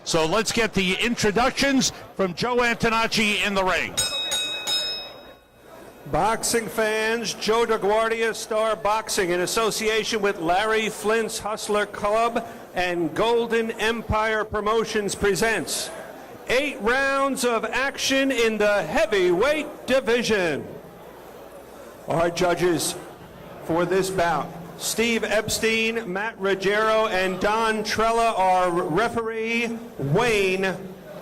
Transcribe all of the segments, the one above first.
So let's get the introductions from Joe Antonacci in the ring. Boxing fans, Joe DeGuardia, Star Boxing, in association with Larry Flint's Hustler Club and Golden Empire Promotions, presents 8 rounds of action in the heavyweight division. Our judges for this bout: Steve Epstein, Matt Ruggiero, and Don Trella. Our referee, Wayne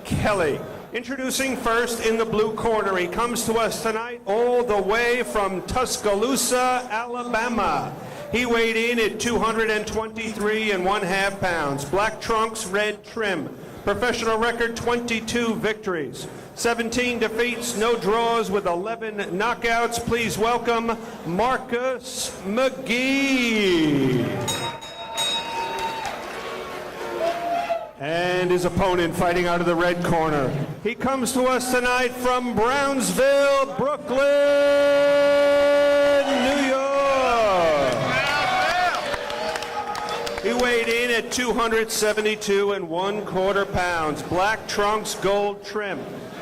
Kelly. Introducing first in the blue corner, he comes to us tonight all the way from Tuscaloosa, Alabama. He weighed in at 223.5 pounds. Black trunks, red trim. Professional record, 22 victories, 17 defeats, no draws, with 11 knockouts. Please welcome Marcus McGee. And his opponent fighting out of the red corner. He comes to us tonight from Brownsville, Brooklyn, New York. He weighed in at 272.25 pounds. Black trunks, gold trim.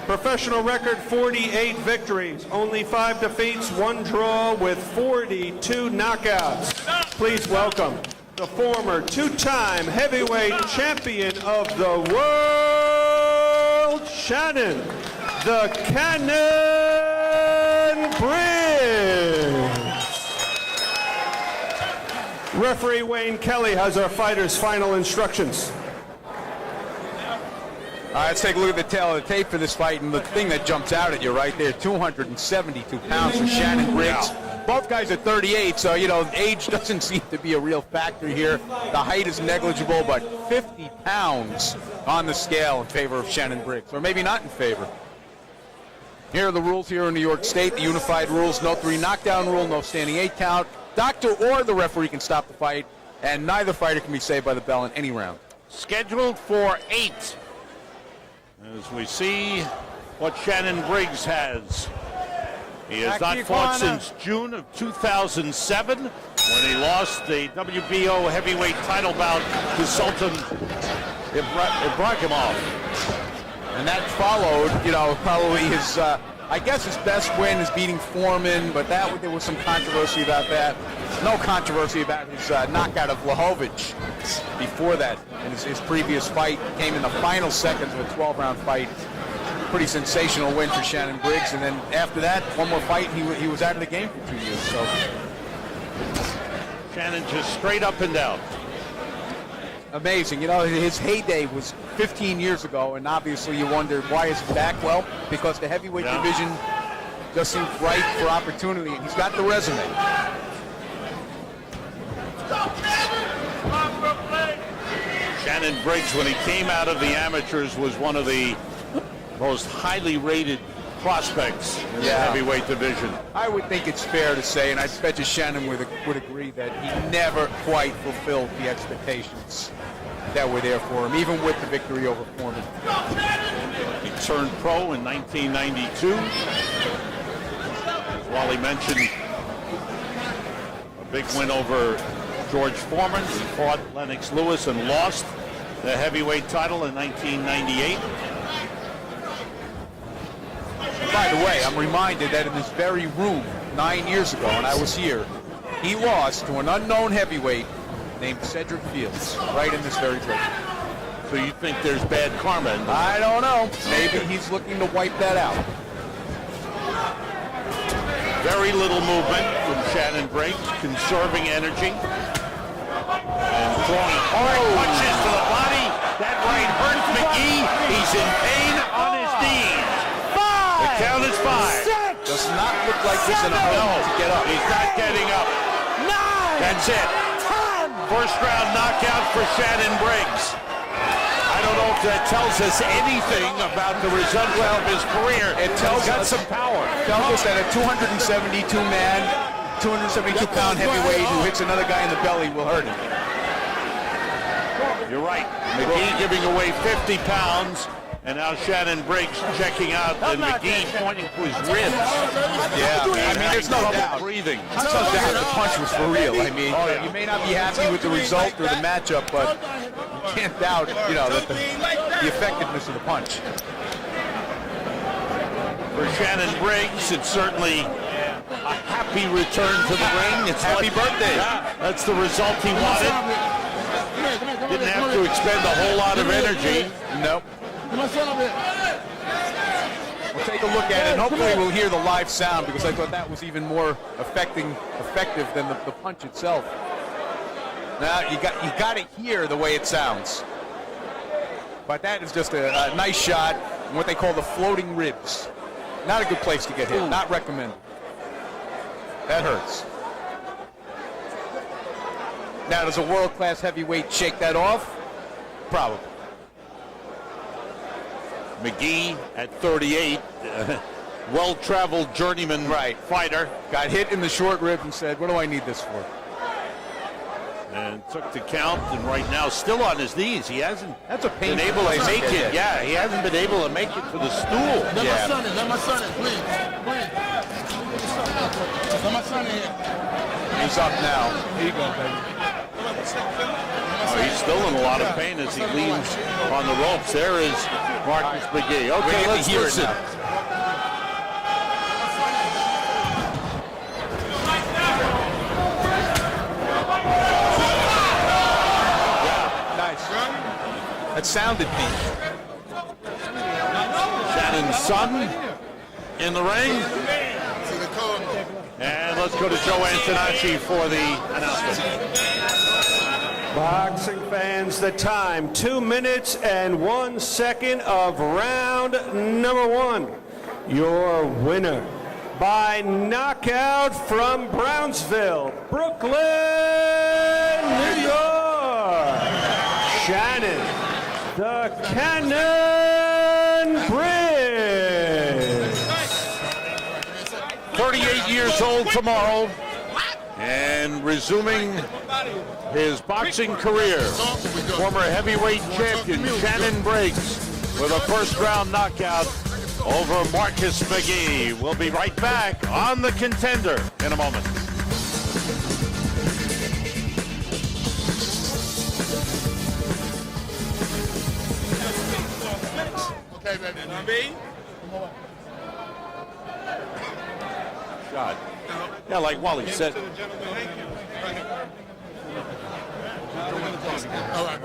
Professional record, 48 victories, only 5 defeats, 1 draw, with 42 knockouts. Please welcome the former 2-time heavyweight champion of the world, Shannon, the Cannon Briggs. Referee Wayne Kelly has our fighters' final instructions. All right, let's take a look at the tail of the tape for this fight, and the thing that jumps out at you right there, 272 pounds for Shannon Briggs. Both guys are 38, so, you know, age doesn't seem to be a real factor here. The height is negligible, but 50 pounds on the scale in favor of Shannon Briggs, or maybe not in favor. Here are the rules here in New York State, the unified rules: no 3 knockdown rule, no standing 8 count. Doctor or the referee can stop the fight, and neither fighter can be saved by the bell in any round. Scheduled for 8. As we see what Shannon Briggs has. He has not fought since June of 2007, when he lost the WBO heavyweight title bout to Sultan Ibrahimov. And that followed, you know, probably his, I guess his best win is beating Foreman, but there was some controversy about that. No controversy about his knockout of Lahovich before that. And his previous fight came in the final seconds of a 12-round fight. Pretty sensational win for Shannon Briggs, and then after that, one more fight, and he was out of the game for 2 years. So Shannon just straight up and down. Amazing. You know, his heyday was 15 years ago, and obviously you wonder, why is he back? Well, because the heavyweight division just seems ripe for opportunity, and he's got the resume. Shannon Briggs, when he came out of the amateurs, was one of the most highly rated prospects in the heavyweight division. I would think it's fair to say, and I bet you Shannon would agree, that he never quite fulfilled the expectations that were there for him, even with the victory over Foreman. He turned pro in 1992. As Wally mentioned, a big win over George Foreman. He fought Lennox Lewis and lost the heavyweight title in 1998. By the way, I'm reminded that in this very room 9 years ago, when I was here, he lost to an unknown heavyweight named Cedric Fields, right in this very place. So you think there's bad karma? I don't know. Maybe he's looking to wipe that out. Very little movement from Shannon Briggs, conserving energy. And throwing hard punches to the body. That right hurts McGee. He's in pain on his knees. The count is 5. Does not look like he's in a hurry to get up. He's not getting up. 9. That's it. 10. First round knockout for Shannon Briggs. I don't know if that tells us anything about the resumption of his career. It tells us us some power. It tells us that a 272-pound heavyweight who hits another guy in the belly will hurt him. You're right. McGee giving away 50 pounds. And now Shannon Briggs checking out, and McGee pointing to his ribs. Yeah, I mean, there's no doubt. Breathing. There's no doubt the punch was for real. I mean, you may not be happy with the result or the matchup, but you can't doubt, you know, that the effectiveness of the punch. For Shannon Briggs, it's certainly a happy return to the ring. It's Happy birthday. Yeah, that's the result he wanted. Didn't have to expend a whole lot of energy. Nope. We'll take a look at it, and hopefully we'll hear the live sound, because I thought that was even more effective than the punch itself. Now you got to hear the way it sounds. But that is just a nice shot in what they call the floating ribs. Not a good place to get hit. Not recommended. That hurts. Now, does a world-class heavyweight shake that off? Probably. McGee at 38, well-traveled journeyman fighter. Got hit in the short rib and said, what do I need this for? And took the count, and right now still on his knees. He hasn't That's a been painful able to place make get it. hit. Yeah, he hasn't been able to make it to the stool. Let my son in. Let my son in, please. Please. Let my son in here. He's up now. Here you go, baby. Oh, he's still in a lot of pain as he leans on the ropes. There is Marcus McGee. Okay, let's hear it listen. now. That sounded deep. Shannon's son in the ring. And let's go to Joe Antonacci for the announcement. Boxing fans, the time, 2 minutes and 1 second of round number 1. Your winner by knockout from Brownsville, Brooklyn, New York, Shannon the Cannon Briggs. 38 years old tomorrow and resuming his boxing career. Former heavyweight champion Shannon Briggs with a first-round knockout over Marcus McGee. We'll be right back on The Contender in a moment. Okay, baby. Shot. Yeah, like Wally said. All right.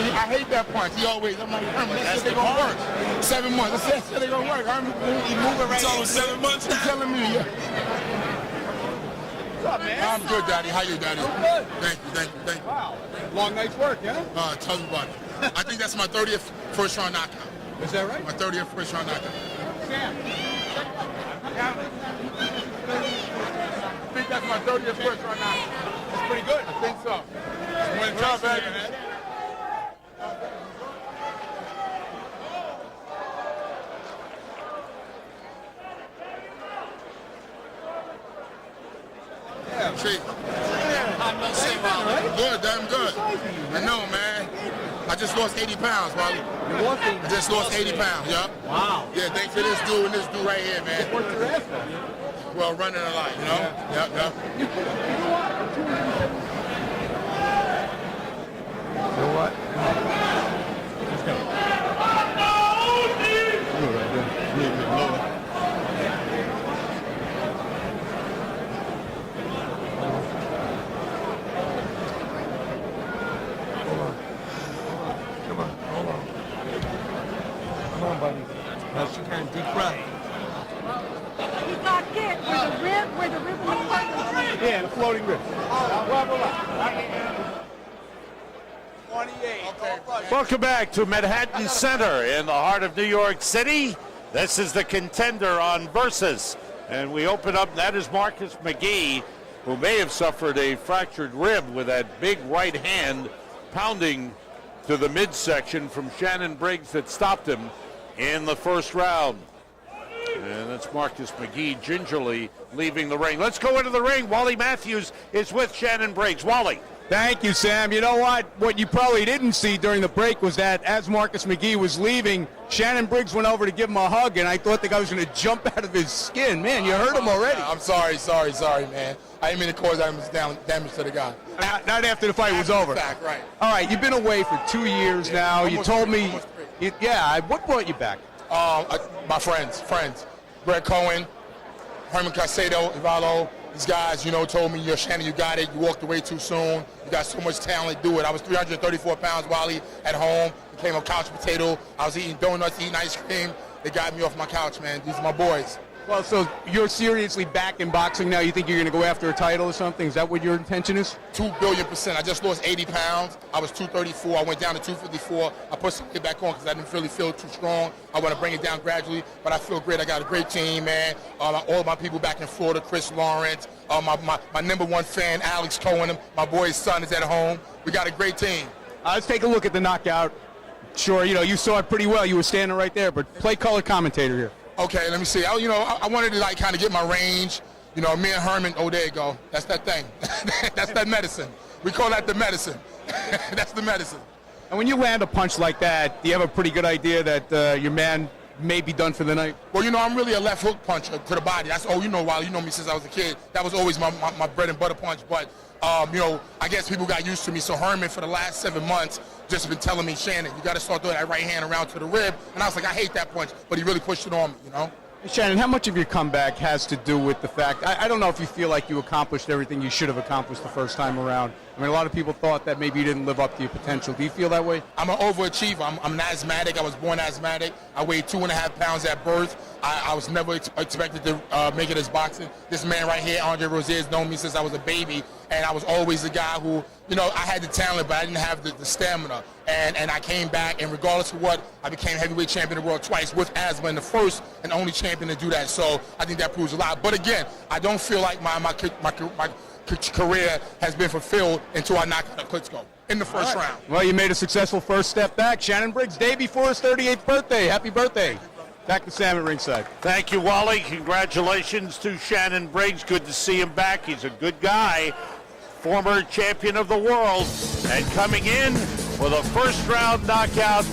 I hate that punch. He always, I'm like, that shit gonna work. 7 months. That shit ain't gonna work. He moving right now. 7 months. He's telling me, yeah. What's up, man? I'm good, Daddy. How you, Daddy? I'm good. Thank you. Wow. Long night's work, yeah? Tell me about it. I think that's my 30th first-round knockout. Is that right? My 30th first-round knockout. Sam. I think that's my 30th first-round knockout. That's pretty good. I think so. Good job, baby. Chief. Good, damn good. I know, man. I just lost 80 pounds, Wally. I just lost 80 pounds, yup. Wow. Yeah, thanks to this dude and this dude right here, man. What's your ass for? Well, running a lot, you know? Yep. You know what? Let's go. She kind of deep breath. He got hit where the rib and the partner. Yeah, the floating rib. 28. Okay. Welcome back to Manhattan Center in the heart of New York City. This is The Contender on Versus. And we open up, that is Marcus McGee, who may have suffered a fractured rib with that big right hand pounding to the midsection from Shannon Briggs that stopped him in the first round. And that's Marcus McGee gingerly leaving the ring. Let's go into the ring. Wally Matthews is with Shannon Briggs. Wally. Thank you, Sam. You know what? What you probably didn't see during the break was that as Marcus McGee was leaving, Shannon Briggs went over to give him a hug, and I thought the guy was going to jump out of his skin. Man, you hurt him already. I'm sorry, man. I didn't mean to cause damage to the guy. Not after the fight was over. Back, right. All right, you've been away for 2 years now. You told me, what brought you back? My friends. Greg Cohen, Herman Caicedo, Ivalo. These guys, told me, Shannon, you got it. You walked away too soon. You got so much talent. Do it. I was 334 pounds, Wally, at home. Became a couch potato. I was eating donuts, eating ice cream. They got me off my couch, man. These are my boys. Well, so you're seriously back in boxing now? You think you're going to go after a title or something? Is that what your intention is? 2 billion%. I just lost 80 pounds. I was 234. I went down to 254. I put something back on because I didn't really feel too strong. I want to bring it down gradually, but I feel great. I got a great team, man. All my people back in Florida, Chris Lawrence, my number one fan, Alex Cohen. My boy's son is at home. We got a great team. Let's take a look at the knockout. Sure, you saw it pretty well. You were standing right there, but play color commentator here. Okay, let me see. I wanted to kind of get my range. Me and Herman. Oh, there you go. That's that thing. That's that medicine. We call that the medicine. That's the medicine. And when you land a punch like that, do you have a pretty good idea that your man may be done for the night? Well, I'm really a left hook puncher to the body. That's Wally. You know me since I was a kid. That was always my bread and butter punch. But I guess people got used to me. So Herman, for the last 7 months, just been telling me, Shannon, you got to start throwing that right hand around to the rib. And I was like, I hate that punch. But he really pushed it on me, Shannon, how much of your comeback has to do with the fact, I don't know if you feel like you accomplished everything you should have accomplished the first time around. I mean, a lot of people thought that maybe you didn't live up to your potential. Do you feel that way? I'm an overachiever. I'm an asthmatic. I was born asthmatic. I weighed 2.5 pounds at birth. I was never expected to make it as boxing. This man right here, Andre Rozier, has known me since I was a baby, and I was always the guy who, I had the talent, but I didn't have the stamina. And I came back, and regardless of what, I became heavyweight champion of the world twice with asthma, and the first and only champion to do that. So I think that proves a lot. But again, I don't feel like my career has been fulfilled until I knock out Klitschko in the first round. Well, you made a successful first step back. Shannon Briggs, day before his 38th birthday. Happy birthday. Back to Sam at ringside. Thank you, Wally. Congratulations to Shannon Briggs. Good to see him back. He's a good guy. Former champion of the world. And coming in with a first-round knockout